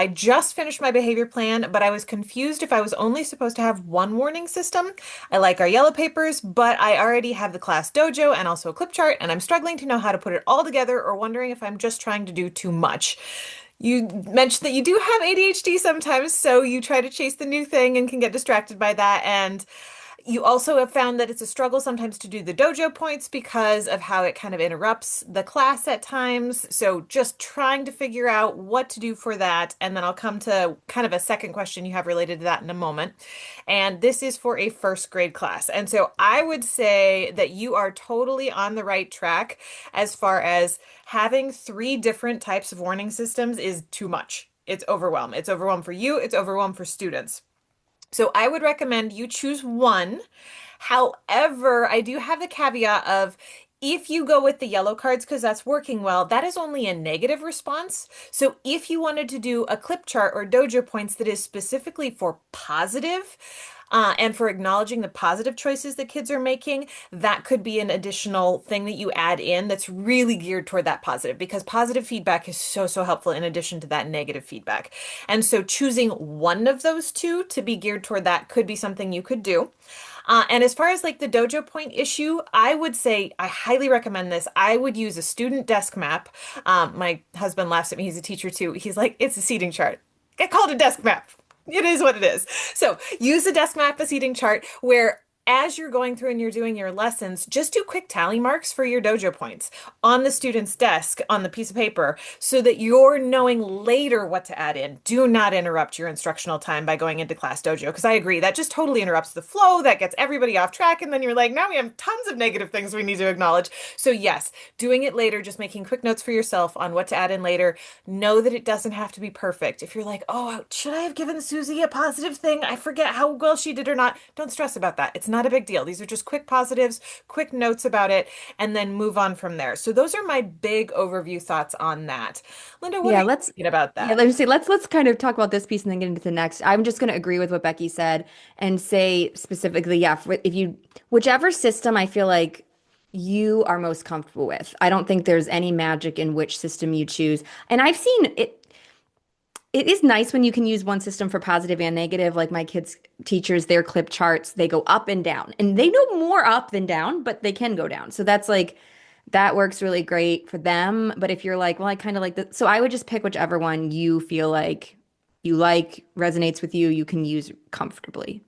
I just finished my behavior plan, but I was confused if I was only supposed to have one warning system. I like our yellow papers, but I already have the class dojo and also a clip chart, and I'm struggling to know how to put it all together or wondering if I'm just trying to do too much. You mentioned that you do have ADHD sometimes, so you try to chase the new thing and can get distracted by that. And you also have found that it's a struggle sometimes to do the dojo points because of how it kind of interrupts the class at times. So just trying to figure out what to do for that. And then I'll come to kind of a second question you have related to that in a moment. And this is for a first grade class. And so I would say that you are totally on the right track as far as having three different types of warning systems is too much. It's overwhelm. It's overwhelm for you, it's overwhelm for students. So I would recommend you choose one. However, I do have the caveat of if you go with the yellow cards because that's working well, that is only a negative response. So if you wanted to do a clip chart or dojo points that is specifically for positive, and for acknowledging the positive choices that kids are making, that could be an additional thing that you add in that's really geared toward that positive because positive feedback is so, so helpful in addition to that negative feedback. And so choosing one of those two to be geared toward that could be something you could do. And as far as like the dojo point issue, I would say I highly recommend this. I would use a student desk map. My husband laughs at me. He's a teacher too. He's like, it's a seating chart. Get called a desk map. It is what it is. So use a desk map, a seating chart, where as you're going through and you're doing your lessons, just do quick tally marks for your dojo points on the student's desk on the piece of paper so that you're knowing later what to add in. Do not interrupt your instructional time by going into class dojo because I agree that just totally interrupts the flow. That gets everybody off track. And then you're like, now we have tons of negative things we need to acknowledge. So, yes, doing it later, just making quick notes for yourself on what to add in later. Know that it doesn't have to be perfect. If you're like, oh, should I have given Susie a positive thing? I forget how well she did or not. Don't stress about that. It's not a big deal. These are just quick positives, quick notes about it, and then move on from there. So those are my big overview thoughts on that. Linda, what are Yeah, you thinking about yeah, that? let's say let's kind of talk about this piece and then get into the next. I'm just going to agree with what Becky said and say specifically, yeah, if you whichever system I feel like you are most comfortable with. I don't think there's any magic in which system you choose. And I've seen it. It is nice when you can use one system for positive and negative. Like my kids' teachers, their clip charts, they go up and down. And they know more up than down, but they can go down. So that's like that works really great for them. But if you're like, well, I kind of like that. So I would just pick whichever one you feel like you like, resonates with you, you can use comfortably.